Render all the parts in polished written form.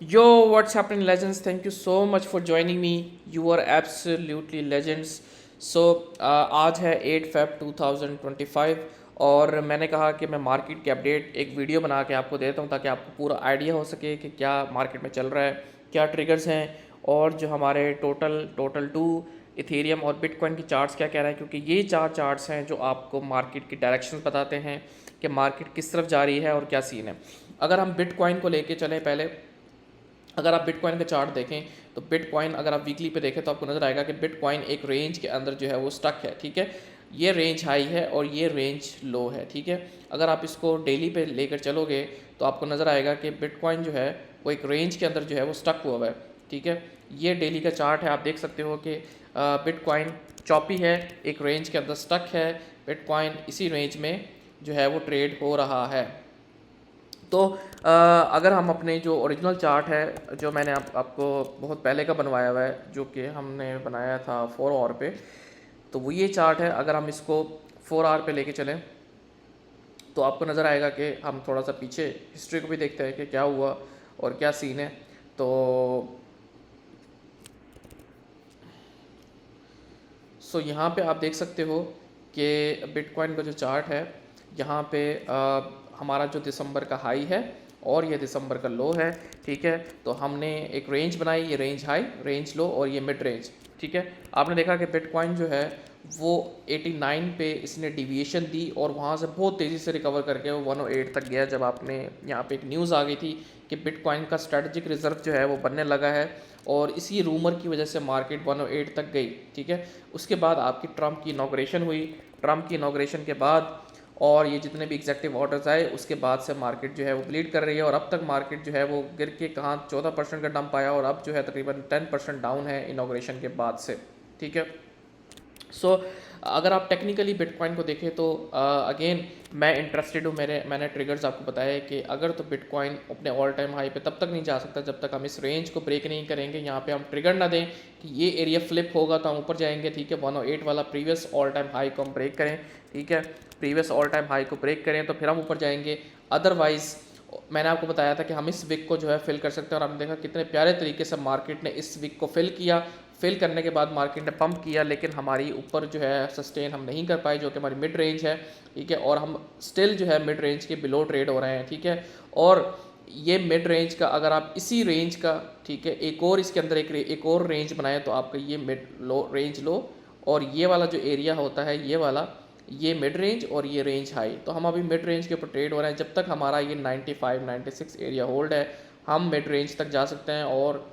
Yo, what's happening, legends? Thank you so much for joining me. You are absolutely legends. So, आज है 8 Feb 2025 और मैंने कहा कि मैं मार्केट की अपडेट एक वीडियो बना के आपको देता हूँ ताकि आपको पूरा आइडिया हो सके कि क्या मार्केट में चल रहा है, क्या ट्रिगर्स हैं और जो हमारे टोटल टू इथेरियम और बिटकॉइन की चार्ट्स क्या कह रहे हैं, क्योंकि ये चार चार्ट्स हैं जो आपको मार्केट की डायरेक्शंस बताते हैं कि मार्केट किस तरफ जा रही है और क्या सीन है। अगर हम बिटकॉइन को लेके चलें, पहले अगर आप बिटकॉइन का चार्ट देखें तो बिटकॉइन अगर आप वीकली पे देखें तो आपको नज़र आएगा कि बिटकॉइन एक रेंज के अंदर जो है वो स्टक है। ठीक है, ये रेंज हाई है और ये रेंज लो है। ठीक है, अगर आप इसको डेली पे लेकर चलोगे तो आपको नज़र आएगा कि बिटकॉइन जो है वो एक रेंज के अंदर जो है वो स्टक हुआ है। ठीक है, ये डेली का चार्ट है, आप देख सकते हो कि बिटकॉइन चॉपी है, एक रेंज के अंदर स्टक है, बिटकॉइन इसी रेंज में जो है वो ट्रेड हो रहा है। तो अगर हम अपने जो ओरिजिनल चार्ट है जो मैंने आपको बहुत पहले का बनवाया हुआ है, जो कि हमने बनाया था 4 आवर पे, तो वो ये चार्ट है। अगर हम इसको 4 आवर पे लेके चलें तो आपको नज़र आएगा कि हम थोड़ा सा पीछे हिस्ट्री को भी देखते हैं कि क्या हुआ और क्या सीन है। तो यहाँ पे आप देख सकते हो कि बिटकॉइन का जो चार्ट है, यहाँ पे हमारा जो दिसंबर का हाई है और ये दिसंबर का लो है। ठीक है, तो हमने एक रेंज बनाई, ये रेंज हाई, रेंज लो और ये मिड रेंज। ठीक है, आपने देखा कि बिटकॉइन जो है वो 89 पे इसने डिविएशन दी और वहाँ से बहुत तेज़ी से रिकवर करके वो 108 तक गया। जब आपने यहाँ पे एक न्यूज़ आ गई थी कि बिटकॉइन का स्ट्रेटजिक रिजर्व जो है वो बनने लगा है और इसी रूमर की वजह से मार्केट 108 तक गई। ठीक है, उसके बाद आपकी ट्रम्प की इनॉग्रेशन हुई, ट्रम्प की इनॉग्रेशन के बाद और ये जितने भी एग्जेक्टिव ऑर्डर्स आए उसके बाद से मार्केट जो है वो ब्लीड कर रही है और अब तक मार्केट जो है वो गिर के कहाँ 14% का डंप आया और अब जो है तकरीबन 10% डाउन है इनॉग्रेशन के बाद से। ठीक है, सो अगर आप टेक्निकली बिटकॉइन को देखें तो अगेन मैं इंटरेस्टेड हूँ। मैंने ट्रिगर्स आपको बताया है कि अगर तो बिटकॉइन अपने ऑल टाइम हाई पे तब तक नहीं जा सकता जब तक हम इस रेंज को ब्रेक नहीं करेंगे। यहाँ पे हम ट्रिगर ना दें कि ये एरिया फ्लिप होगा तो हम ऊपर जाएंगे। ठीक है, 108 वाला प्रीवियस ऑल टाइम हाई को हम ब्रेक करें। ठीक है, प्रीवियस ऑल टाइम हाई को ब्रेक करें तो फिर हम ऊपर जाएंगे। अदरवाइज़ मैंने आपको बताया था कि हम इस विक को जो है फिल कर सकते हैं और हमने देखा कितने प्यारे तरीके से मार्केट ने इस विक को फिल किया। फिल करने के बाद मार्केट ने पंप किया लेकिन हमारी ऊपर जो है सस्टेन हम नहीं कर पाए, जो कि हमारी मिड रेंज है। ठीक है, और हम स्टिल जो है मिड रेंज के बिलो ट्रेड हो रहे हैं। ठीक है, और ये मिड रेंज का अगर आप इसी रेंज का, ठीक है, एक और इसके अंदर एक और रेंज बनाए तो आपका ये मिड लो रेंज लो और ये वाला जो एरिया होता है ये वाला, ये मिड रेंज और ये रेंज हाई। तो हम अभी मिड रेंज के ऊपर ट्रेड हो रहे हैं। जब तक हमारा ये 95 96 एरिया होल्ड है हम मिड रेंज तक जा सकते हैं और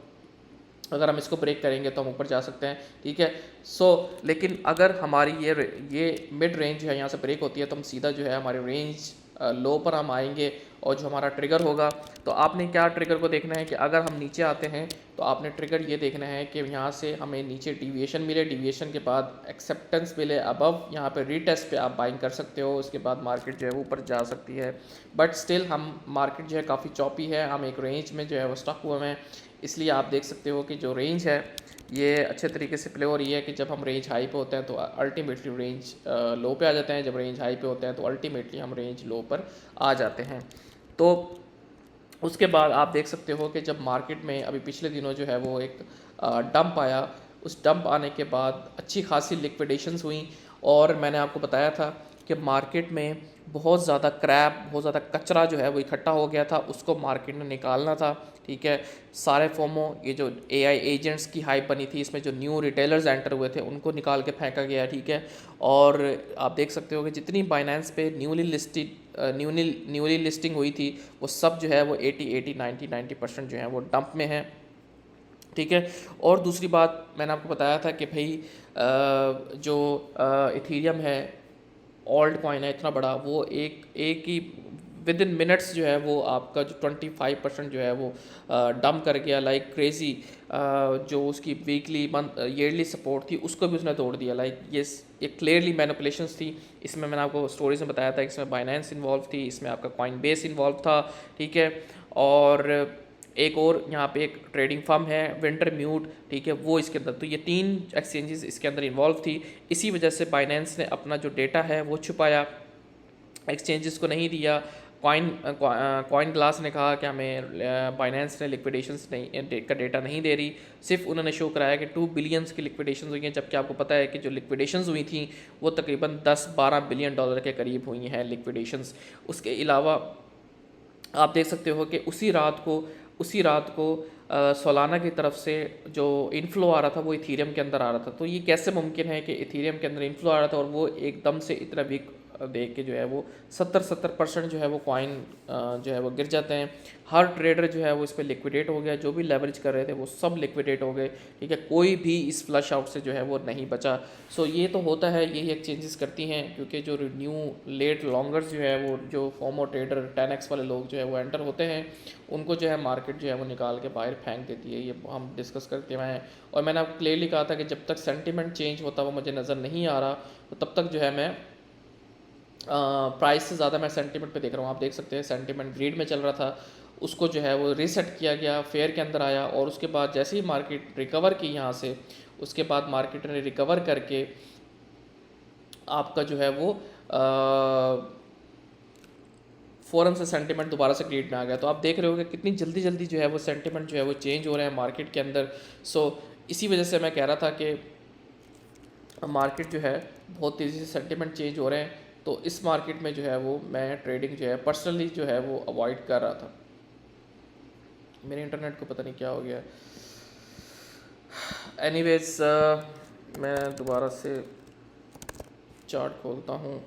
अगर हम इसको ब्रेक करेंगे तो हम ऊपर जा सकते हैं। ठीक है, लेकिन अगर हमारी ये मिड रेंज है यहाँ से ब्रेक होती है तो हम सीधा जो है हमारे रेंज लो पर हम आएंगे और जो हमारा ट्रिगर होगा, तो आपने क्या ट्रिगर को देखना है कि अगर हम नीचे आते हैं तो आपने ट्रिगर ये देखना है कि यहाँ से हमें नीचे डिविएशन मिले, डिविएशन के बाद एक्सेप्टेंस मिले अबव, यहाँ पे रीटेस्ट पे आप बाइंग कर सकते हो। उसके बाद मार्केट जो है वो ऊपर जा सकती है, बट स्टिल हम मार्केट जो है काफ़ी चॉपी है, हम एक रेंज में जो है वो स्टक हुए हैं। इसलिए आप देख सकते हो कि जो रेंज है ये अच्छे तरीके से प्ले हो रही है कि जब हम रेंज हाई पे होते हैं तो अल्टीमेटली रेंज लो पे आ जाते हैं, जब रेंज हाई पे होते हैं तो अल्टीमेटली हम रेंज लो पर आ जाते हैं। तो उसके बाद आप देख सकते हो कि जब मार्केट में अभी पिछले दिनों जो है वो एक डंप आया, उस डंप आने के बाद अच्छी खासी लिक्विडेशंस हुई और मैंने आपको बताया था कि मार्केट में बहुत ज़्यादा क्रैप, बहुत ज़्यादा कचरा जो है वो इकट्ठा हो गया था, उसको मार्केट ने निकालना था। ठीक है, सारे फोमो, ये जो एआई एजेंट्स की हाइप बनी थी, इसमें जो न्यू रिटेलर्स एंटर हुए थे उनको निकाल के फेंका गया। ठीक है, और आप देख सकते हो कि जितनी बाइनेंस पे न्यूली लिस्टिंग हुई थी वो सब जो है वो 90% जो है वो डंप में है। ठीक है, और दूसरी बात मैंने आपको बताया था कि भाई जो इथीरियम है, ऑल्ट कॉइन है इतना बड़ा, वो एक एक ही विद इन मिनट्स जो है वो आपका जो 25% जो है वो डंप कर गया लाइक क्रेज़ी। जो उसकी वीकली मंथ ईयरली सपोर्ट थी उसको भी उसने तोड़ दिया। लाइक ये क्लियरली मैनिपुलेशंस थी। इसमें मैंने आपको स्टोरीज में बताया था, इसमें बाइनेंस इन्वॉल्व थी, इसमें आपका कॉइन बेस इन्वॉल्व था। ठीक है, और एक और यहाँ पे एक ट्रेडिंग फर्म है विंटर म्यूट। ठीक है, वो इसके अंदर, तो ये 3 एक्सचेंजेस इसके अंदर इन्वॉल्व थी। इसी वजह से बाइनेंस ने अपना जो डेटा है वो छुपाया, एक्सचेंजेस को नहीं दिया, कॉइन ग्लास ने कहा कि हमें बाइनेंस ने लिक्विडेशंस नहीं का डेटा नहीं दे रही, सिर्फ उन्होंने शो कराया कि 2 बिलियंस की लिक्विडेशंस हुई हैं, जबकि आपको पता है कि जो लिक्विडेशंस हुई थी वो तकरीबन 10-12 बिलियन डॉलर के करीब हुई हैं लिक्विडेशंस। उसके अलावा आप देख सकते हो कि उसी रात को सोलाना की तरफ से जो इनफ्लो आ रहा था वो इथीरियम के अंदर आ रहा था। तो ये कैसे मुमकिन है कि इथीरियम के अंदर इनफ्लो आ रहा था और वो एकदम से इतना वीक देख के जो है वो 70% जो है वो कॉइन जो है वो गिर जाते हैं। हर ट्रेडर जो है वो इस पर लिक्विडेट हो गया, जो भी लेवरेज कर रहे थे वो सब लिक्विडेट हो गए, ठीक है। कोई भी इस फ्लश आउट से जो है वो नहीं बचा। सो ये तो होता है, यही एक चेंजेस करती हैं, क्योंकि जो न्यू लेट लॉन्गर्स जो है वो जो फॉर्मर ट्रेडर 10x वाले लोग जो है वो एंटर होते हैं, उनको जो है मार्केट जो है वो निकाल के बाहर फेंक देती है। ये हम डिस्कस करते हुए हैं और मैंने आपको क्लियरली कहा था कि जब तक सेंटिमेंट चेंज होता हुआ मुझे नज़र नहीं आ रहा तो तब तक जो है मैं प्राइस से ज़्यादा मैं सेंटिमेंट पे देख रहा हूँ। आप देख सकते हैं सेंटिमेंट ग्रीड में चल रहा था, उसको जो है वो रीसेट किया गया, फेयर के अंदर आया और उसके बाद जैसे ही मार्केट रिकवर की यहाँ से, उसके बाद मार्केट ने रिकवर करके आपका जो है वो फ़ौरन से सेंटिमेंट दोबारा से ग्रीड में आ गया। तो आप देख रहे हो कि कितनी जल्दी जल्दी जो है वो सेंटिमेंट जो है वो चेंज हो रहे हैं मार्केट के अंदर। सो इसी वजह से मैं कह रहा था कि मार्केट जो है बहुत तेज़ी से सेंटिमेंट चेंज हो रहे हैं, तो इस मार्केट में जो है वो मैं ट्रेडिंग जो है पर्सनली जो है वो अवॉइड कर रहा था। मेरे इंटरनेट को पता नहीं क्या हो गया। एनीवेज मैं दोबारा से चार्ट खोलता हूँ।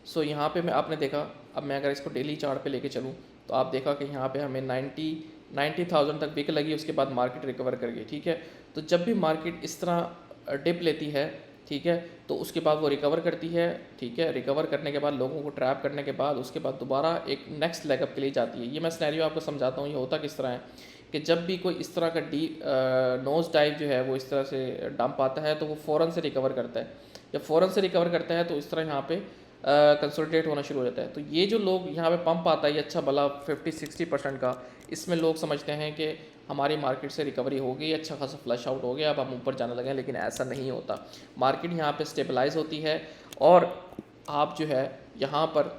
सो यहाँ पे मैं आपने देखा, अब मैं अगर इसको डेली चार्ट पे लेके चलूँ तो आप देखा कि यहाँ पे हमें 90,000 तक विक लगी, उसके बाद मार्केट रिकवर कर गई, ठीक है। तो जब भी मार्केट इस तरह डिप लेती है, ठीक है, तो उसके बाद वो रिकवर करती है, ठीक है। रिकवर करने के बाद लोगों को ट्रैप करने के बाद उसके बाद दोबारा एक नेक्स्ट लेगअप के लिए जाती है। ये मैं सिनेरियो आपको समझाता हूँ ये होता किस तरह है कि जब भी कोई इस तरह का नोज डाइव जो है वो इस तरह से डंप आता है तो वो फ़ौरन से रिकवर करता है। जब फ़ौरन से रिकवर करता है तो इस तरह यहाँ पे कंसोलिडेट होना शुरू हो जाता है। तो ये जो लोग यहाँ पे पंप आता है ये अच्छा भला 50-60% का, इसमें लोग समझते हैं कि हमारी मार्केट से रिकवरी हो गई, अच्छा खासा फ्लश आउट हो गया, अब हम ऊपर जाने लगे, लेकिन ऐसा नहीं होता। मार्केट यहाँ पे स्टेबलाइज होती है और आप जो है यहाँ पर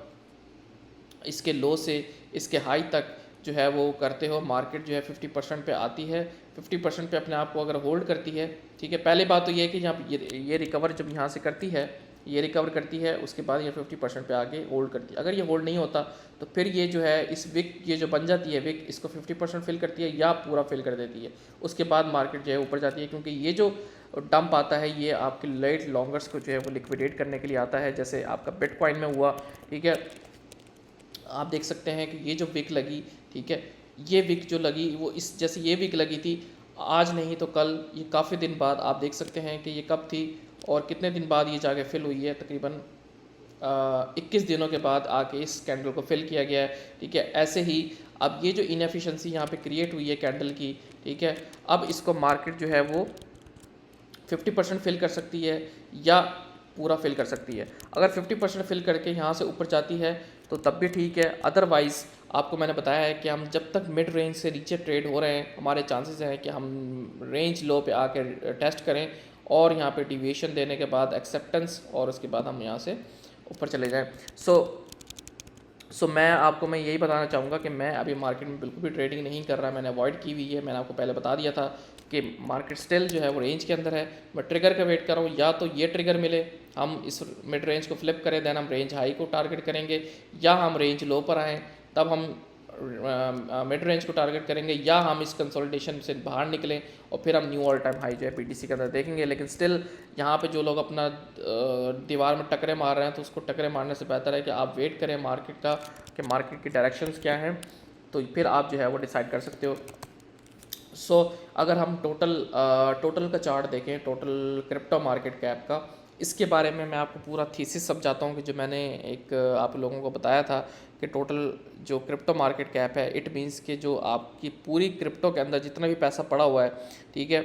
इसके लो से इसके हाई तक जो है वो करते हो, मार्केट जो है 50% पे आती है, 50% पे अपने आप को अगर होल्ड करती है, ठीक है। पहली बात तो ये है कि यहाँ ये रिकवर जब यहाँ से करती है, ये रिकवर करती है, उसके बाद ये 50% पे आके होल्ड करती है। अगर ये होल्ड नहीं होता तो फिर ये जो है इस विक ये जो बन जाती है विक, इसको 50% फिल करती है या पूरा फिल कर देती है, उसके बाद मार्केट जो है ऊपर जाती है। क्योंकि ये जो डंप आता है ये आपके लेट लॉन्गर्स को जो है वो लिक्विडेट करने के लिए आता है, जैसे आपका बिटकॉइन में हुआ, ठीक है। आप देख सकते हैं कि ये जो विक लगी, ठीक है, ये विक जो लगी वो इस जैसे ये विक लगी थी आज नहीं तो कल, ये काफ़ी दिन बाद आप देख सकते हैं कि ये कब थी और कितने दिन बाद ये जाके फिल हुई है। तकरीबन 21 दिनों के बाद आके इस कैंडल को फिल किया गया है, ठीक है। ऐसे ही अब ये जो इनएफिशिएंसी यहाँ पे क्रिएट हुई है कैंडल की, ठीक है, अब इसको मार्केट जो है वो 50% फिल कर सकती है या पूरा फिल कर सकती है। अगर 50% फिल करके यहाँ से ऊपर जाती है तो तब भी ठीक है, अदरवाइज़ आपको मैंने बताया है कि हम जब तक मिड रेंज से नीचे ट्रेड हो रहे हैं, हमारे चांसेस हैं कि हम रेंज लो पे आकर टेस्ट करें और यहाँ पे डिविएशन देने के बाद एक्सेप्टेंस और उसके बाद हम यहाँ से ऊपर चले जाएं। सो मैं यही बताना चाहूँगा कि मैं अभी मार्केट में बिल्कुल भी ट्रेडिंग नहीं कर रहा, मैंने अवॉइड की हुई है। मैंने आपको पहले बता दिया था कि मार्केट स्टिल जो है वो रेंज के अंदर है, मैं ट्रिगर का वेट कर रहा हूँ, या तो ये ट्रिगर मिले, हम इस मिड रेंज को फ्लिप करें, देन हम रेंज हाई को टारगेट करेंगे, या हम रेंज लो पर आएँ तब हम मिड रेंज को टारगेट करेंगे, या हम इस कंसोलिडेशन से बाहर निकलें और फिर हम न्यू ऑल टाइम हाई जो है पीटीसी के अंदर देखेंगे। लेकिन स्टिल यहाँ पे जो लोग अपना दीवार में टकरे मार रहे हैं तो उसको टकरे मारने से बेहतर है कि आप वेट करें मार्केट का कि मार्केट की डायरेक्शंस क्या हैं, तो फिर आप जो है वो डिसाइड कर सकते हो। सो अगर हम टोटल का चार्ट देखें, टोटल क्रिप्टो मार्केट कैप का, इसके बारे में मैं आपको पूरा थीसिस समझाता हूँ कि जो मैंने एक आप लोगों को बताया था कि टोटल जो क्रिप्टो मार्केट कैप है, इट मीन्स कि जो आपकी पूरी क्रिप्टो के अंदर जितना भी पैसा पड़ा हुआ है, ठीक है,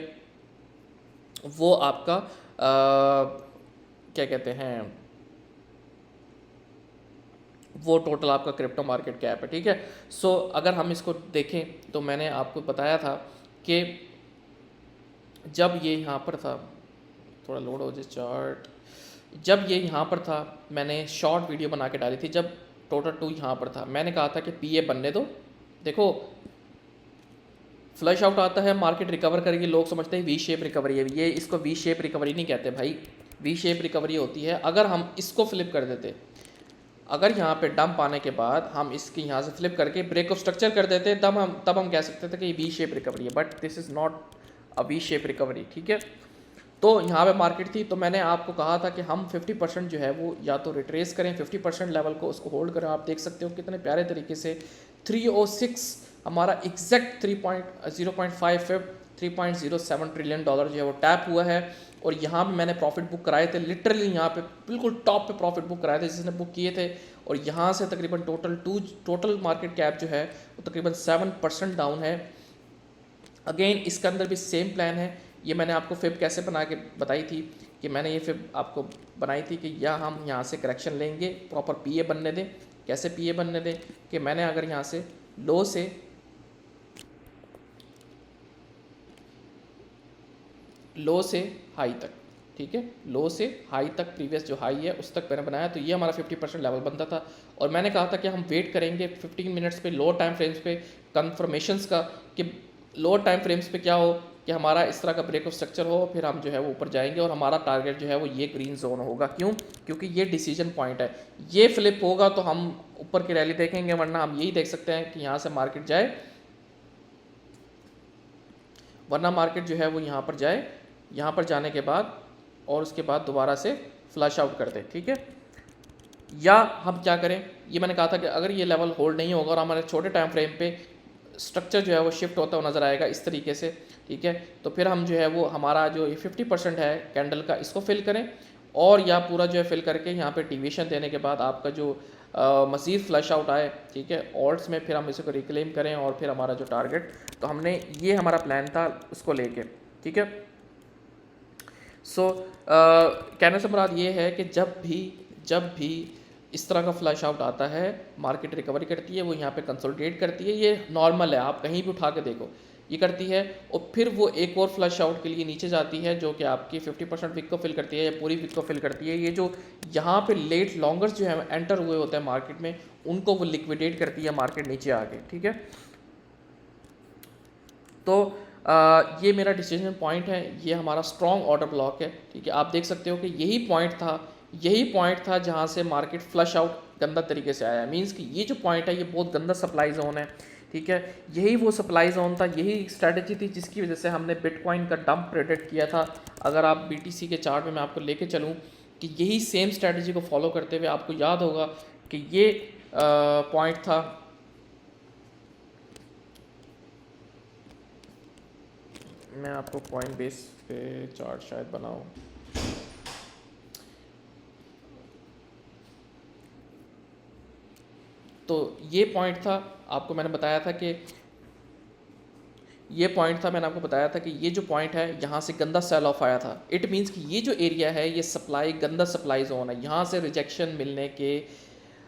वो आपका क्या कहते हैं, वो टोटल आपका क्रिप्टो मार्केट कैप है, ठीक है। सो अगर हम इसको देखें तो मैंने आपको बताया था कि जब ये यहाँ पर था, थोड़ा लोड हो जाए चार्ट, जब ये यहाँ पर था, मैंने शॉर्ट वीडियो बना के डाली थी, जब टोटल 2 यहाँ पर था, मैंने कहा था कि पीए बनने दो। देखो फ्लश आउट आता है, मार्केट रिकवर करेगी, लोग समझते हैं वी शेप रिकवरी है, ये इसको वी शेप रिकवरी नहीं कहते भाई। वी शेप रिकवरी होती है अगर हम इसको फ्लिप कर देते, अगर यहाँ पे डंप आने के बाद हम इसकी यहाँ से फ्लिप करके ब्रेक ऑफ स्ट्रक्चर कर देते, तब हम कह सकते थे कि ये वी शेप रिकवरी है, but this is not a V shape recovery, ठीक है। तो यहाँ पे मार्केट थी, तो मैंने आपको कहा था कि हम 50% जो है वो या तो रिट्रेस करें, 50% लेवल को उसको होल्ड करें। आप देख सकते हो कितने प्यारे तरीके से 306 हमारा एग्जैक्ट 3.07 ट्रिलियन डॉलर जो है वो टैप हुआ है। और यहाँ पे मैंने प्रॉफिट बुक कराए थे, लिटरली यहाँ पे बिल्कुल टॉप पे प्रॉफिट बुक कराए थे जिसने बुक किए थे। और यहाँ से तकरीबन टोटल मार्केट कैप जो है वो तकरीबन 7% डाउन है। अगेन इसके अंदर भी सेम प्लान है। ये मैंने आपको फिब कैसे बना के बताई थी कि मैंने ये फिब आपको बनाई थी कि या हम यहाँ से करेक्शन लेंगे, प्रॉपर पीए बनने दें। कैसे पीए बनने दें कि मैंने अगर यहाँ से लो से हाई तक, ठीक है, लो से हाई तक, प्रीवियस जो हाई है उस तक मैंने बनाया, तो ये हमारा 50% लेवल बनता था। और मैंने कहा था कि हम वेट करेंगे 15 मिनट्स पे, लो टाइम फ्रेम्स पे कंफर्मेशंस का, कि लो टाइम फ्रेम्स पे क्या हो कि हमारा इस तरह का ब्रेक ऑफ स्ट्रक्चर हो, फिर हम जो है वो ऊपर जाएंगे और हमारा टारगेट जो है वो ये ग्रीन जोन होगा। क्यों? क्योंकि ये डिसीजन पॉइंट है। ये फ्लिप होगा तो हम ऊपर की रैली देखेंगे, वरना हम यही देख सकते हैं कि यहाँ से मार्केट जाए, वरना मार्केट जो है वो यहाँ पर जाए, यहाँ पर जाने के बाद और उसके बाद दोबारा से फ्लश आउट कर दे, ठीक है। या हम क्या करें, ये मैंने कहा था कि अगर ये लेवल होल्ड नहीं होगा और हमारे छोटे टाइम फ्रेम पे स्ट्रक्चर जो है वो शिफ्ट होता हुआ नज़र आएगा इस तरीके से, ठीक है, तो फिर हम जो है वो हमारा जो ये 50% है कैंडल का, इसको फिल करें और या पूरा जो है फिल करके यहाँ पे डिविएशन देने के बाद आपका जो मज़ीद फ्लश आउट आए, ठीक है, ऑल्ट्स में, फिर हम इसको रिक्लेम करें और फिर हमारा जो टारगेट, तो हमने ये हमारा प्लान था उसको लेके, ठीक है। सो कहने से मुराद ये है कि जब भी इस तरह का फ्लश आउट आता है, मार्केट रिकवरी करती है, वो यहाँ पे कंसोलिडेट करती है, ये नॉर्मल है, आप कहीं भी उठा के देखो ये करती है, और फिर वो एक और फ्लश आउट के लिए नीचे जाती है जो कि आपकी 50% विक को फिल करती है या पूरी विक को फिल करती है। ये जो यहाँ पे लेट लॉन्गर्स जो है एंटर हुए होते हैं मार्केट में, उनको वो लिक्विडेट करती है मार्केट नीचे आके, ठीक है। तो ये मेरा डिसीजन पॉइंट है, ये हमारा स्ट्रॉन्ग ऑर्डर ब्लॉक है, ठीक है। आप देख सकते हो कि यही पॉइंट था जहाँ से मार्केट फ्लश आउट गंदा तरीके से आया। मींस कि ये जो पॉइंट है ये बहुत गंदा सप्लाई जोन है, ठीक है। यही वो सप्लाई जोन था, यही स्ट्रैटेजी थी जिसकी वजह से हमने बिटकॉइन का डंप प्रेडिक्ट किया था। अगर आप BTC के चार्ट में मैं आपको लेके चलूँ कि यही सेम स्ट्रैटेजी को फॉलो करते हुए आपको याद होगा कि ये पॉइंट था, मैं आपको पॉइंट बेस पे चार्ट शायद बनाऊं, तो ये पॉइंट था, आपको मैंने बताया था कि ये जो पॉइंट है यहाँ से गंदा सेल ऑफ आया था। इट मीन्स कि ये जो एरिया है ये गंदा सप्लाई जोन है, यहाँ से रिजेक्शन मिलने के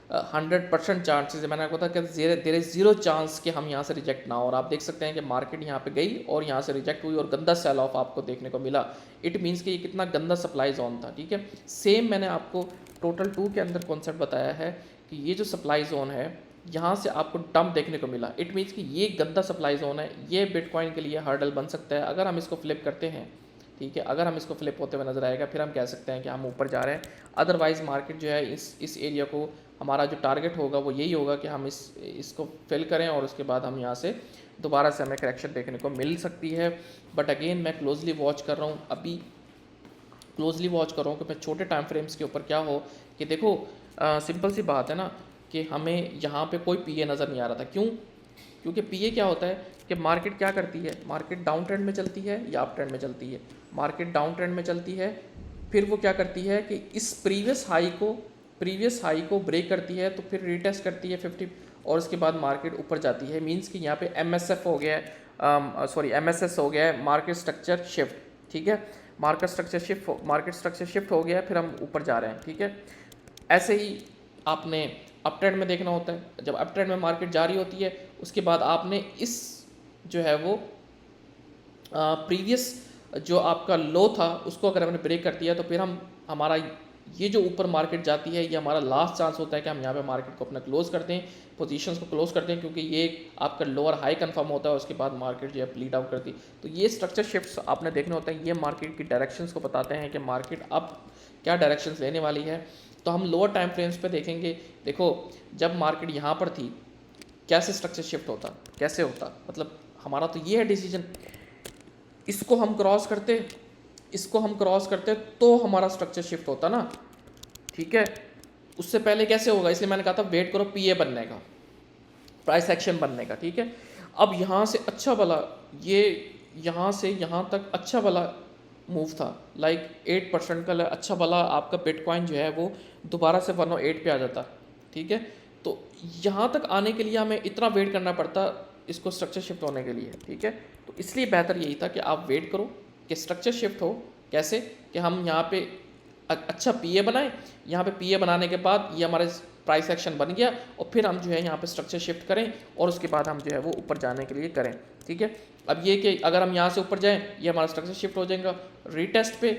100% चांसेस है। मैंने आपको बताया कि देयर इज 0 चांस कि हम यहाँ से रिजेक्ट ना हो। और आप देख सकते हैं कि मार्केट यहाँ पे गई और यहाँ से रिजेक्ट हुई और गंदा सेल ऑफ आपको देखने को मिला। इट मीन्स कि ये कितना गंदा सप्लाई जोन था, ठीक है। सेम मैंने आपको टोटल 2 के अंदर कॉन्सेप्ट बताया है कि ये जो सप्लाई जोन है यहाँ से आपको डंप देखने को मिला। इट मीन्स कि ये गंदा सप्लाई जोन है, ये बिटकॉइन के लिए हर्डल बन सकता है अगर हम इसको फ्लिप करते हैं, ठीक है। अगर हम इसको फ्लिप होते हुए नजर आएगा फिर हम कह सकते हैं कि हम ऊपर जा रहे हैं। अदरवाइज़ मार्केट जो है इस एरिया को, हमारा जो टारगेट होगा वो यही होगा कि हम इसको फिल करें और उसके बाद हम यहाँ से दोबारा से हमें करेक्शन देखने को मिल सकती है। बट अगेन मैं क्लोजली वॉच कर रहा हूँ, अभी क्लोजली वॉच कर रहा हूँ कि मैं छोटे टाइम फ्रेम्स के ऊपर क्या हो कि देखो सिंपल सी बात है ना कि हमें यहाँ पे कोई पीए नज़र नहीं आ रहा था। क्यों? क्योंकि पीए क्या होता है कि मार्केट क्या करती है, मार्केट डाउन ट्रेंड में चलती है या अप ट्रेंड में चलती है। मार्केट डाउन ट्रेंड में चलती है, फिर वो क्या करती है कि इस प्रीवियस हाई को ब्रेक करती है, तो फिर रीटेस्ट करती है 50 और उसके बाद मार्केट ऊपर जाती है। मींस कि यहाँ पे MSF हो गया है, MSS हो गया है, मार्केट स्ट्रक्चर शिफ्ट, ठीक है। मार्केट स्ट्रक्चर शिफ्ट हो गया है, फिर हम ऊपर जा रहे हैं, ठीक है। ऐसे ही आपने अप ट्रेंड में देखना होता है। जब अप ट्रेंड में मार्केट जा रही होती है उसके बाद आपने इस जो है वो प्रीवियस जो आपका लो था उसको अगर हमने ब्रेक कर दिया तो फिर हमारा ये जो ऊपर मार्केट जाती है ये हमारा लास्ट चांस होता है कि हम यहाँ पे मार्केट को अपना क्लोज करते हैं, पोजीशंस को क्लोज करते हैं, क्योंकि ये आपका लोअर हाई कंफर्म होता है, उसके बाद मार्केट जो है ब्लीड आउट करती है। तो ये स्ट्रक्चर शिफ्ट्स आपने देखने होते हैं, ये मार्केट की डायरेक्शंस को बताते हैं कि मार्केट अब क्या डायरेक्शंस लेने वाली है। तो हम लोअर टाइम फ्रेम्स पे देखेंगे। देखो जब मार्केट यहाँ पर थी कैसे स्ट्रक्चर शिफ्ट होता, कैसे होता, मतलब हमारा तो ये है डिसीजन, इसको हम क्रॉस करते, इसको हम क्रॉस करते तो हमारा स्ट्रक्चर शिफ्ट होता ना, ठीक है। उससे पहले कैसे होगा, इसलिए मैंने कहा था वेट करो पीए बनने का, प्राइस एक्शन बनने का, ठीक है। अब यहाँ से अच्छा भला ये यहाँ से यहाँ तक अच्छा भला मूव था, लाइक 8% का अच्छा भला आपका बिटकॉइन जो है वो दोबारा से 108 पे आ जाता, ठीक है। तो यहाँ तक आने के लिए हमें इतना वेट करना पड़ता इसको स्ट्रक्चर शिफ्ट होने के लिए, ठीक है। तो इसलिए बेहतर यही था कि आप वेट करो कि स्ट्रक्चर शिफ्ट हो। कैसे कि हम यहाँ पे अच्छा पीए बनाएं, यहाँ पे पीए बनाने के बाद ये हमारे प्राइस एक्शन बन गया और फिर हम जो है यहाँ पे स्ट्रक्चर शिफ्ट करें और उसके बाद हम जो है वो ऊपर जाने के लिए करें, ठीक है। अब ये कि अगर हम यहाँ से ऊपर जाएं ये हमारा स्ट्रक्चर शिफ्ट हो जाएगा, रीटेस्ट पे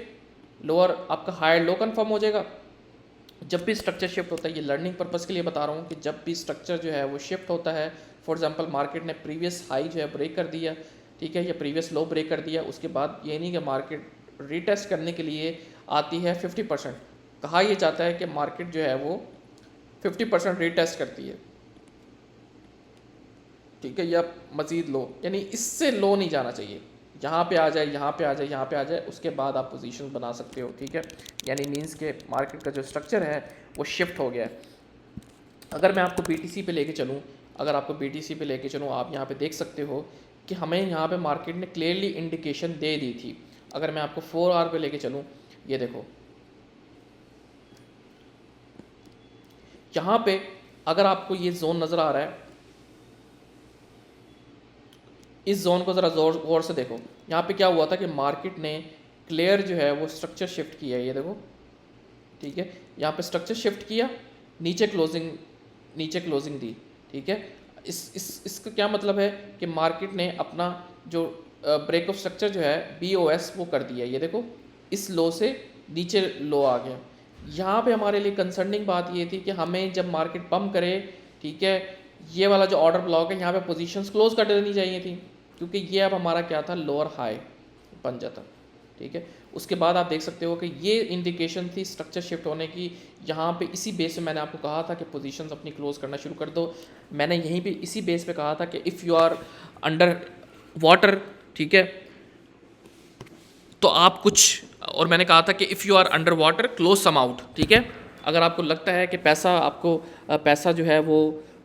लोअर आपका हायर लो कन्फर्म हो जाएगा। जब भी स्ट्रक्चर शिफ्ट होता है, ये लर्निंग पर्पज़ के लिए बता रहा हूँ कि जब भी स्ट्रक्चर जो है वो शिफ्ट होता है, फॉर एग्जांपल मार्केट ने प्रीवियस हाई जो है ब्रेक कर दिया, ठीक है, या प्रीवियस लो ब्रेक कर दिया, उसके बाद ये नहीं कि मार्केट रीटेस्ट करने के लिए आती है 50%, कहा यह जाता है कि मार्केट जो है वो 50% रीटेस्ट करती है, ठीक है, या मज़ीद लो, यानी इससे लो नहीं जाना चाहिए, यहाँ पे आ जाए, यहाँ पे आ जाए, यहाँ पे आ जाए, उसके बाद आप पोजीशन बना सकते हो, ठीक है। यानी मींस के मार्केट का जो स्ट्रक्चर है वो शिफ्ट हो गया है। अगर मैं आपको BTC पे लेके चलूँ, अगर आपको BTC पे लेके चलूँ, आप यहाँ पे देख सकते हो कि हमें यहाँ पे मार्केट ने क्लियरली इंडिकेशन दे दी थी। अगर मैं आपको 4 आवर पे लेके चलूँ, ये देखो यहाँ पे अगर आपको ये जोन नज़र आ रहा है, इस जोन को ज़रा गौर से देखो। यहाँ पे क्या हुआ था कि मार्केट ने क्लियर जो है वो स्ट्रक्चर शिफ्ट किया है, ये देखो, ठीक है। यहाँ पे स्ट्रक्चर शिफ्ट किया, नीचे क्लोजिंग दी, ठीक है। इसका क्या मतलब है कि मार्केट ने अपना जो ब्रेक ऑफ स्ट्रक्चर जो है BOS वो कर दिया, ये देखो, इस लो से नीचे लो आ गया। यहाँ पे हमारे लिए कंसर्निंग बात ये थी कि हमें जब मार्केट पम्प करे, ठीक है, ये वाला जो ऑर्डर ब्लॉक है यहाँ पे पोजीशंस क्लोज कर देनी चाहिए थी, क्योंकि ये अब हमारा क्या था, लोअर हाई बन जाता, ठीक है। उसके बाद आप देख सकते हो कि ये इंडिकेशन थी स्ट्रक्चर शिफ्ट होने की। यहाँ पे इसी बेस पे मैंने आपको कहा था कि पोजीशंस अपनी क्लोज करना शुरू कर दो। मैंने यहीं पे इसी बेस पे कहा था कि if you are under water, ठीक है, तो आप कुछ, और मैंने कहा था कि if you are under water close some out, ठीक है। अगर आपको लगता है कि पैसा जो है वो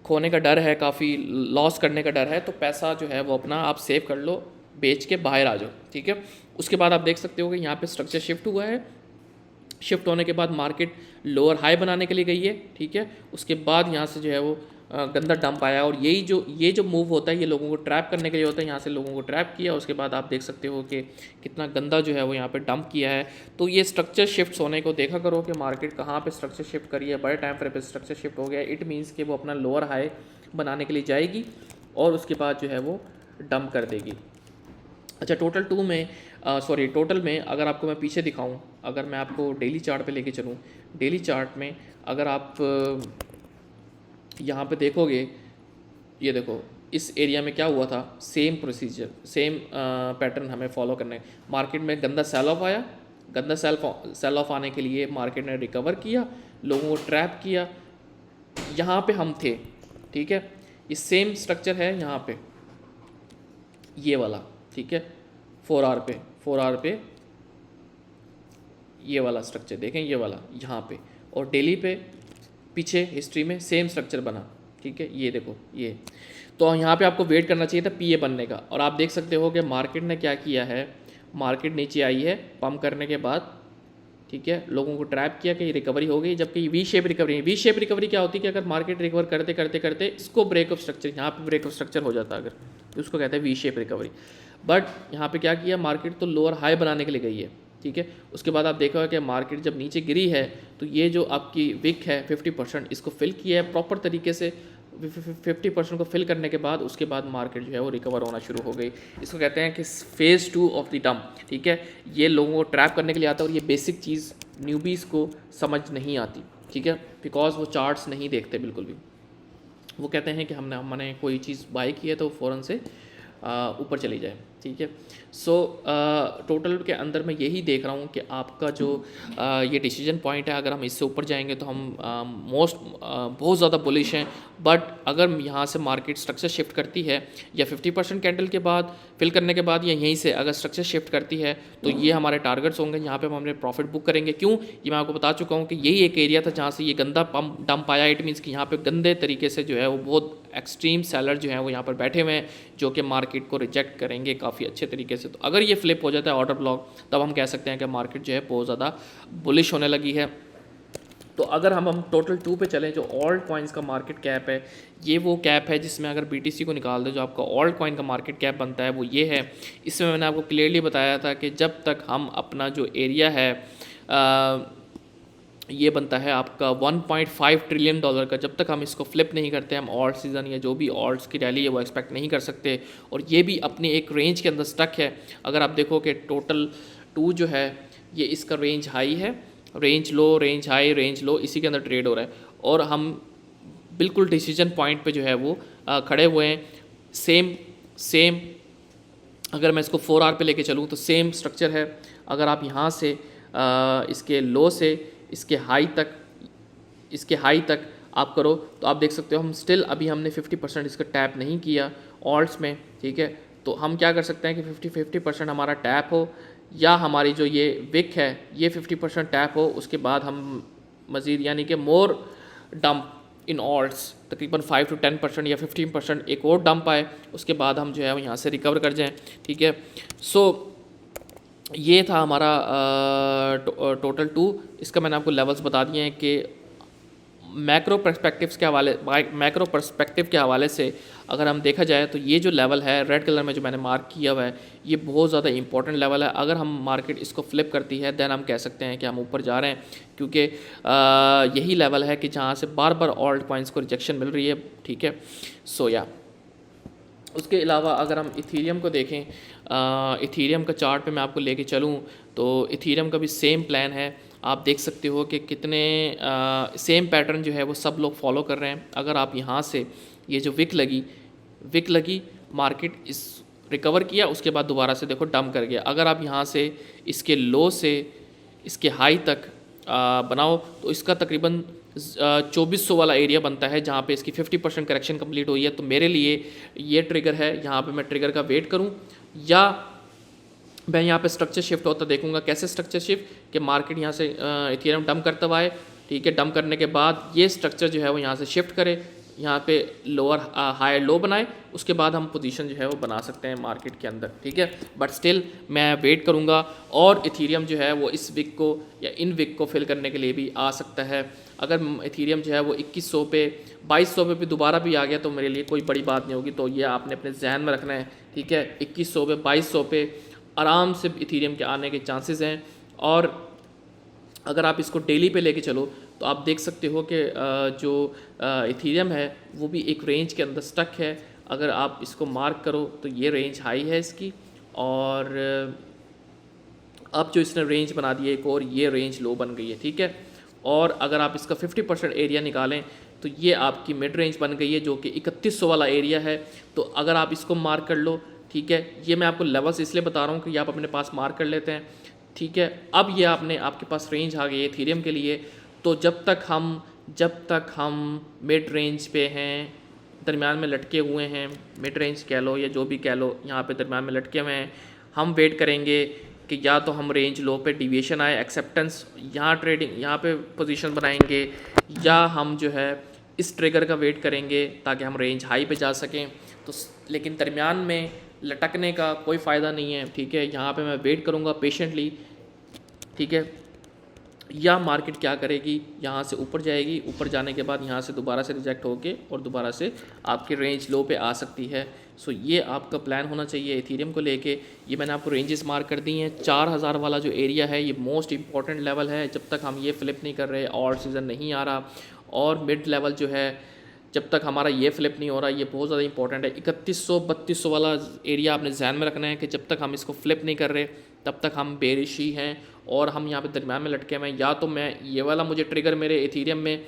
खोने का डर है, काफ़ी लॉस करने का डर है, तो पैसा जो है वो अपना आप सेव कर लो, बेच के बाहर आ जाओ, ठीक है। उसके बाद आप देख सकते हो कि यहाँ पे स्ट्रक्चर शिफ्ट हुआ है। शिफ्ट होने के बाद मार्केट लोअर हाई बनाने के लिए गई है, ठीक है। उसके बाद यहाँ से जो है वो गंदा डंप आया, और ये जो मूव होता है ये लोगों को ट्रैप करने के लिए होता है। यहाँ से लोगों को ट्रैप किया, उसके बाद आप देख सकते हो कि कितना गंदा जो है वो यहाँ पे डंप किया है। तो ये स्ट्रक्चर शिफ्ट होने को देखा करो कि मार्केट कहाँ पे स्ट्रक्चर शिफ्ट करी है, बड़े टाइम फ्रेम पे स्ट्रक्चर शिफ्ट हो गया, इट मीन्स कि वो अपना लोअर हाई बनाने के लिए जाएगी और उसके बाद जो है वो डंप कर देगी। अच्छा, टोटल में अगर आपको मैं पीछे दिखाऊं, अगर मैं आपको डेली चार्ट पे लेके चलूं, डेली चार्ट में अगर आप यहाँ पे देखोगे, ये देखो इस एरिया में क्या हुआ था, सेम प्रोसीजर, सेम पैटर्न हमें फॉलो करना है। मार्केट में गंदा सेल ऑफ आया, गंदा सेल ऑफ आने के लिए मार्केट ने रिकवर किया, लोगों को ट्रैप किया, यहाँ पे हम थे, ठीक है। ये सेम स्ट्रक्चर है यहाँ पे, ये वाला, ठीक है, 4 आवर पे ये वाला स्ट्रक्चर देखें, ये वाला यहाँ पे, और डेली पे पीछे हिस्ट्री में सेम स्ट्रक्चर बना, ठीक है। ये देखो ये, तो यहाँ पे आपको वेट करना चाहिए था पीए बनने का, और आप देख सकते हो कि मार्केट ने क्या किया है, मार्केट नीचे आई है पंप करने के बाद, ठीक है, लोगों को ट्रैप किया कि रिकवरी हो गई, जबकि वी शेप रिकवरी क्या होती है कि अगर मार्केट रिकवर करते करते करते इसको ब्रेक ऑफ स्ट्रक्चर, यहाँ पे ब्रेक ऑफ स्ट्रक्चर हो जाता है अगर, तो उसको कहते हैं वी शेप रिकवरी। बट यहाँ पे क्या किया, मार्केट तो लोअर हाई बनाने के लिए गई है, ठीक है। उसके बाद आप देखा कि मार्केट जब नीचे गिरी है तो ये जो आपकी विक है 50%, इसको फिल किया है प्रॉपर तरीके से, 50% को फिल करने के बाद उसके बाद मार्केट जो है वो रिकवर होना शुरू हो गई। इसको कहते हैं कि फेज़ 2 ऑफ द डंप, ठीक है। ये लोगों को ट्रैप करने के लिए आता है और ये बेसिक चीज़ न्यूबीज़ को समझ नहीं आती, ठीक है, बिकॉज वो चार्ट्स नहीं देखते बिल्कुल भी। वो कहते हैं कि हमने कोई चीज़ बाय की है तो फ़ौरन से ऊपर चली जाए, ठीक है। सो टोटल के अंदर मैं यही देख रहा हूँ कि आपका जो ये डिसीजन पॉइंट है, अगर हम इससे ऊपर जाएंगे तो हम बहुत ज़्यादा बुलिश हैं। बट अगर यहाँ से मार्केट स्ट्रक्चर शिफ्ट करती है या 50% कैंडल के बाद फिल करने के बाद या यहीं से अगर स्ट्रक्चर शिफ्ट करती है तो ये हमारे टारगेट्स होंगे, यहाँ पे हम अपने प्रॉफिट बुक करेंगे। क्यों, ये मैं आपको बता चुका हूँ कि यही एक एरिया था जहाँ से ये गंदा डंप आया। इट मीन्स कि यहाँ पे गंदे तरीके से जो है वो बहुत एक्सट्रीम सेलर जो है वो यहाँ पर बैठे हुए हैं जो कि मार्केट को रिजेक्ट करेंगे काफ़ी अच्छे तरीके से। तो अगर ये फ्लिप हो जाता है ऑर्डर ब्लॉक, तब हम कह सकते हैं कि मार्केट जो है बहुत ज़्यादा बुलिश होने लगी है। तो अगर हम टोटल 2 पे चलें, जो ऑल्ट कॉइन्स का मार्केट कैप है, ये वो कैप है जिसमें अगर BTC को निकाल दो जो आपका ऑल्ट कॉइन का मार्केट कैप बनता है वो ये है। इसमें मैंने आपको क्लियरली बताया था कि जब तक हम अपना जो एरिया है ये बनता है आपका $1.5 ट्रिलियन का, जब तक हम इसको फ्लिप नहीं करते, हम ऑल्ट सीज़न या जो भी ऑल्ट्स की रैली है वो एक्सपेक्ट नहीं कर सकते। और ये भी अपनी एक रेंज के अंदर स्टक है। अगर आप देखो कि टोटल 2 जो है ये इसका रेंज हाई है, रेंज लो, रेंज हाई, रेंज लो, इसी के अंदर ट्रेड हो रहा है और हम बिल्कुल डिसीजन पॉइंट पे जो है वो खड़े हुए हैं। सेम अगर मैं इसको 4 आवर पे लेके चलूँ तो सेम स्ट्रक्चर है। अगर आप यहाँ से इसके लो से इसके हाई तक आप करो तो आप देख सकते हो हम स्टिल अभी हमने 50% इसका टैप नहीं किया ऑल्ट्स में, ठीक है। तो हम क्या कर सकते हैं कि 50% हमारा टैप हो या हमारी जो ये विक है ये 50% टैप हो, उसके बाद हम मज़ीद यानी कि मोर डंप इन ऑल्ट्स तकरीबन 5 to 10% या 15% एक और डंप आए, उसके बाद हम जो है वो यहाँ से रिकवर कर जाएं, ठीक है। सो ये था हमारा टोटल 2। इसका मैंने आपको लेवल्स बता दिए हैं कि मैक्रो पर्सपेक्टिव के हवाले से अगर हम देखा जाए तो ये जो लेवल है रेड कलर में जो मैंने मार्क किया हुआ है ये बहुत ज़्यादा इंपॉर्टेंट लेवल है। अगर हम मार्केट इसको फ्लिप करती है देन हम कह सकते हैं कि हम ऊपर जा रहे हैं, क्योंकि यही लेवल है कि जहाँ से बार बार ऑल्ट कॉइन्स को रिजेक्शन मिल रही है, ठीक है। सो या उसके अलावा अगर हम इथीरियम को देखें, इथीरियम का चार्ट पे मैं आपको लेके चलूँ तो इथीरियम का भी सेम प्लान है। आप देख सकते हो कि कितने सेम पैटर्न जो है वो सब लोग फॉलो कर रहे हैं। अगर आप यहाँ से ये जो विक लगी मार्केट इस रिकवर किया, उसके बाद दोबारा से देखो डंप कर गया। अगर आप यहाँ से इसके लो से इसके हाई तक बनाओ तो इसका तकरीबन 2400 वाला एरिया बनता है जहाँ पे इसकी 50% करेक्शन कंप्लीट हुई है। तो मेरे लिए ये ट्रिगर है, यहाँ पे मैं ट्रिगर का वेट करूँ या मैं यहाँ पे स्ट्रक्चर शिफ्ट होता देखूँगा। कैसे स्ट्रक्चर शिफ्ट कि मार्केट यहाँ से इथेरियम डंप करता हुआ है, ठीक है। डंप करने के बाद ये स्ट्रक्चर जो है वो यहाँ से शिफ्ट करे, यहाँ पे लोअर हाई लो बनाए, उसके बाद हम पोजीशन जो है वो बना सकते हैं मार्केट के अंदर, ठीक है। बट स्टिल मैं वेट करूँगा और इथेरियम जो है वो इस विक को या इन विक को फिल करने के लिए भी आ सकता है। अगर इथेरियम जो है वो 2100 पे 2200 पे भी दोबारा भी आ गया तो मेरे लिए कोई बड़ी बात नहीं होगी। तो ये आपने अपने जहन में रखना है, ठीक है। 2100 पे 2200 पे आराम से इथेरियम के आने के चांसेस हैं। और अगर आप इसको डेली पे लेके चलो तो आप देख सकते हो कि जो इथेरियम है वो भी एक रेंज के अंदर स्टक है। अगर आप इसको मार्क करो तो ये रेंज हाई है इसकी, और अब जो इसने रेंज बना दी है एक और, ये रेंज लो बन गई है, ठीक है। और अगर आप इसका 50% एरिया निकालें तो ये आपकी मिड रेंज बन गई है जो कि 3100 वाला एरिया है। तो अगर आप इसको मार्क कर लो, ठीक है। ये मैं आपको लेवल्स इसलिए बता रहा हूँ कि ये आप अपने पास मार्क कर लेते हैं, ठीक है। अब ये आपके पास रेंज आ गई है इथेरियम के लिए। तो जब तक हम मिड रेंज पे हैं, दरमियान में लटके हुए हैं, मिड रेंज कह लो या जो भी कह लो, यहाँ पे दरमियान में लटके हुए हैं, हम वेट करेंगे कि या तो हम रेंज लो पे डिविएशन आए, एक्सेप्टेंस, यहाँ ट्रेडिंग यहाँ पे पोजीशन बनाएंगे, या हम जो है इस ट्रिगर का वेट करेंगे ताकि हम रेंज हाई पे जा सकें। तो लेकिन दरमियान में लटकने का कोई फ़ायदा नहीं है, ठीक है। यहाँ पे मैं वेट करूँगा पेशेंटली, ठीक है। या मार्केट क्या करेगी, यहाँ से ऊपर जाएगी, ऊपर जाने के बाद यहाँ से दोबारा से रिजेक्ट होके और दोबारा से आपकी रेंज लो पे आ सकती है। सो ये आपका प्लान होना चाहिए इथेरियम को लेके। ये मैंने आपको रेंजेस मार्क कर दी हैं। 4000 वाला जो एरिया है ये मोस्ट इंपॉर्टेंट लेवल है। जब तक हम ये फ्लिप नहीं कर रहे, और सीज़न नहीं आ रहा, और मिड लेवल जो है जब तक हमारा ये फ्लिप नहीं हो रहा, ये बहुत ज़्यादा इंपॉर्टेंट है। 3100-3200 वाला एरिया आपने ध्यान में रखना है कि जब तक हम इसको फ्लिप नहीं कर रहे तब तक हम बेरिश ही हैं और हम यहाँ पे दरम्यान में लटके हुए हैं। या तो मैं ये वाला मुझे ट्रिगर मिले इथीरियम में,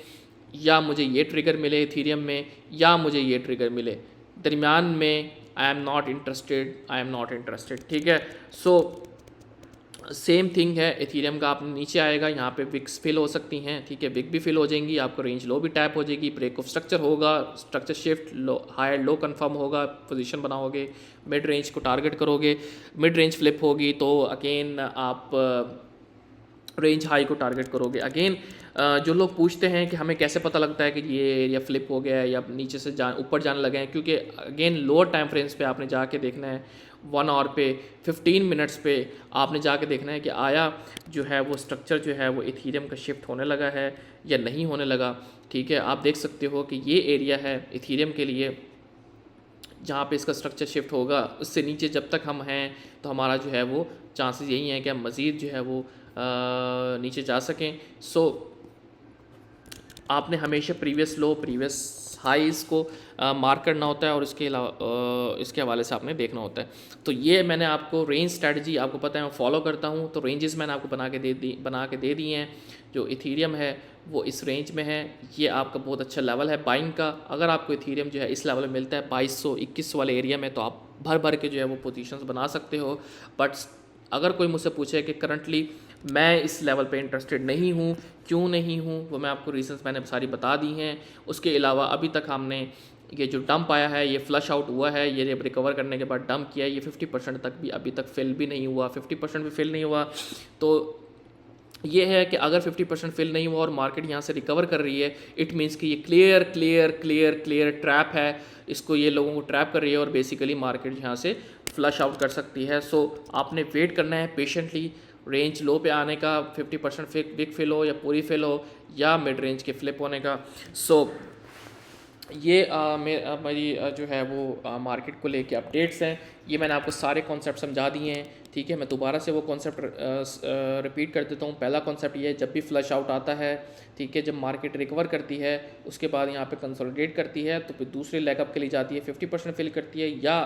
या मुझे ये ट्रिगर मिले इथीरियम में, या मुझे ये ट्रिगर मिले दरमियान में। आई एम नॉट इंटरेस्टेड, ठीक है। सो सेम थिंग है इथीरियम का, आप नीचे आएगा यहाँ पे विक्स फिल हो सकती हैं, ठीक है, विक भी फिल हो जाएंगी, आपको रेंज लो भी टैप हो जाएगी, ब्रेक ऑफ स्ट्रक्चर होगा, structure shift low higher low confirm होगा, पोजीशन बनाओगे, मिड रेंज को टारगेट करोगे, मिड रेंज फ्लिप होगी तो अगेन आप रेंज हाई को टारगेट करोगे। अगेन जो लोग पूछते हैं कि हमें कैसे पता लगता है कि ये एरिया फ्लिप हो गया है या नीचे से ऊपर जाने लगे हैं, क्योंकि अगेन लोअर टाइम फ्रेम्स पे आपने जाके देखना है, 1 आवर पे 15 मिनट्स पे आपने जाके देखना है कि आया जो है वो स्ट्रक्चर जो है वो इथीरियम का शिफ्ट होने लगा है या नहीं होने लगा, ठीक है। आप देख सकते हो कि ये एरिया है इथीरियम के लिए जहाँ पे इसका स्ट्रक्चर शिफ्ट होगा, उससे नीचे जब तक हम हैं तो हमारा जो है वो चांसेस यही हैं कि हम मज़ीद जो है वो नीचे जा सकें। सो आपने हमेशा प्रीवियस लो प्रीवियस हाईज़ को मार्क करना होता है और इसके अलावा इसके हवाले से आपने देखना होता है। तो ये मैंने आपको रेंज स्ट्रेटजी आपको पता है मैं फॉलो करता हूँ, तो रेंजेस मैंने आपको बना के दे दी हैं। जो इथीरियम है वो इस रेंज में है, ये आपका बहुत अच्छा लेवल है बाइंग का। अगर आपको इथीरियम जो है इस लेवल में मिलता है 2200-2100 वाले एरिया में, तो आप भर के जो है वो पोजीशंस बना सकते हो। बट अगर कोई मुझसे पूछे कि करंटली मैं इस लेवल पे इंटरेस्टेड नहीं हूँ, क्यों नहीं हूँ, वो मैं आपको रीजंस मैंने सारी बता दी हैं। उसके अलावा अभी तक हमने ये जो डंप आया है ये फ्लश आउट हुआ है, ये रिकवर करने के बाद डंप किया है, ये 50% तक भी अभी तक फिल भी नहीं हुआ, 50% भी फिल नहीं हुआ। तो ये है कि अगर 50% फिल नहीं हुआ और मार्केट यहाँ से रिकवर कर रही है, इट मीन्स कि ये क्लियर ट्रैप है, इसको ये लोगों को ट्रैप कर रही है और बेसिकली मार्केट यहाँ से फ्लश आउट कर सकती है। सो आपने वेट करना है पेशेंटली रेंज लो पे आने का, 50% बिग फिल हो या पूरी फिल हो या मिड रेंज के फ्लिप होने का। सो ये मेरी जो है वो मार्केट को लेके अपडेट्स हैं। ये मैंने आपको सारे कॉन्सेप्ट समझा दिए हैं, ठीक है। मैं दोबारा से वो कॉन्सेप्ट रिपीट कर देता हूँ। पहला कॉन्सेप्ट ये है, जब भी फ्लश आउट आता है, ठीक है, जब मार्केट रिकवर करती है उसके बाद यहाँ पे कंसोलिडेट करती है तो फिर दूसरे लेगअप के लिए जाती है, 50% फिल करती है या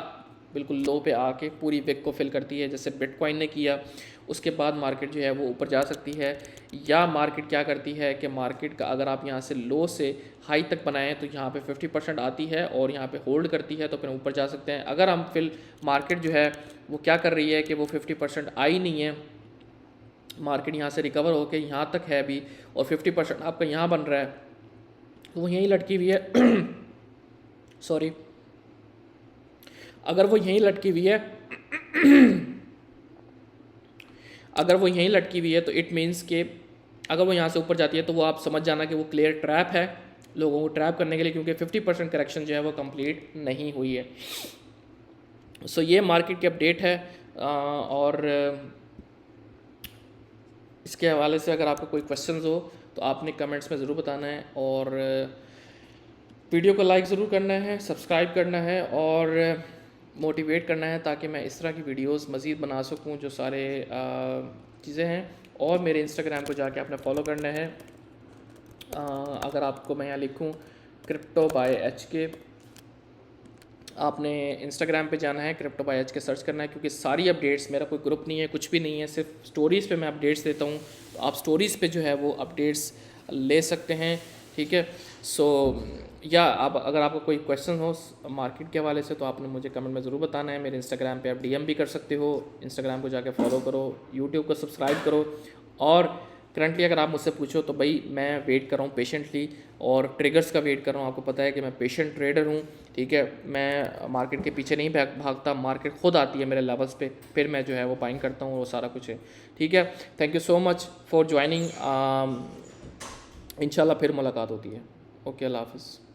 बिल्कुल लो पे आके पूरी विक को फिल करती है, जैसे बिटकॉइन ने किया। उसके बाद मार्केट जो है वो ऊपर जा सकती है। या मार्केट क्या करती है कि मार्केट का अगर आप यहाँ से लो से हाई तक बनाएं तो यहाँ पे 50% आती है और यहाँ पे होल्ड करती है तो फिर ऊपर जा सकते हैं। अगर हम फिल मार्केट जो है वो क्या कर रही है कि वो 50% आई नहीं है, मार्केट यहाँ से रिकवर होकर यहाँ तक है अभी और 50% आपका यहाँ बन रहा है, तो वो यहीं लटकी हुई है सॉरी, अगर वो यहीं लटकी हुई है अगर वो यहीं लटकी हुई है तो इट मीन्स कि अगर वो यहाँ से ऊपर जाती है तो वो आप समझ जाना कि वो क्लियर ट्रैप है लोगों को ट्रैप करने के लिए, क्योंकि 50% करेक्शन जो है वो कंप्लीट नहीं हुई है। सो ये मार्केट की अपडेट है और इसके हवाले से अगर आपको कोई क्वेश्चंस हो तो आपने कमेंट्स में ज़रूर बताना है और वीडियो को लाइक ज़रूर करना है, सब्सक्राइब करना है और मोटिवेट करना है ताकि मैं इस तरह की वीडियोस मज़ीद बना सकूं जो सारे चीज़ें हैं। और मेरे इंस्टाग्राम को जाके आपने फॉलो करना है। अगर आपको मैं यहाँ लिखूं क्रिप्टो बाय HK, आपने इंस्टाग्राम पे जाना है, क्रिप्टो बाय HK सर्च करना है, क्योंकि सारी अपडेट्स, मेरा कोई ग्रुप नहीं है, कुछ भी नहीं है, सिर्फ स्टोरीज़ पे मैं अपडेट्स देता हूँ, तो आप स्टोरीज़ पे जो है वो अपडेट्स ले सकते हैं, ठीक है। सो या आप अगर आपको कोई क्वेश्चन हो मार्केट के हवाले से तो आपने मुझे कमेंट में ज़रूर बताना है। मेरे इंस्टाग्राम पे आप DM भी कर सकते हो, इंस्टाग्राम को जाके फॉलो करो, यूट्यूब को सब्सक्राइब करो। और करंटली अगर आप मुझसे पूछो तो भाई मैं वेट कर रहा हूँ पेशेंटली और ट्रिगर्स का वेट कर रहा हूँ। आपको पता है कि मैं पेशेंट ट्रेडर हूँ, ठीक है, मैं मार्केट के पीछे नहीं भागता, मार्केट खुद आती है मेरे लेवल्स पे, फिर मैं जो है वो बाइंग करता हूँ, वो सारा कुछ है, ठीक है। Thank you so much for joining, इंशाल्लाह फिर मुलाकात होती है। ओके, अल्लाह हाफ़िज़।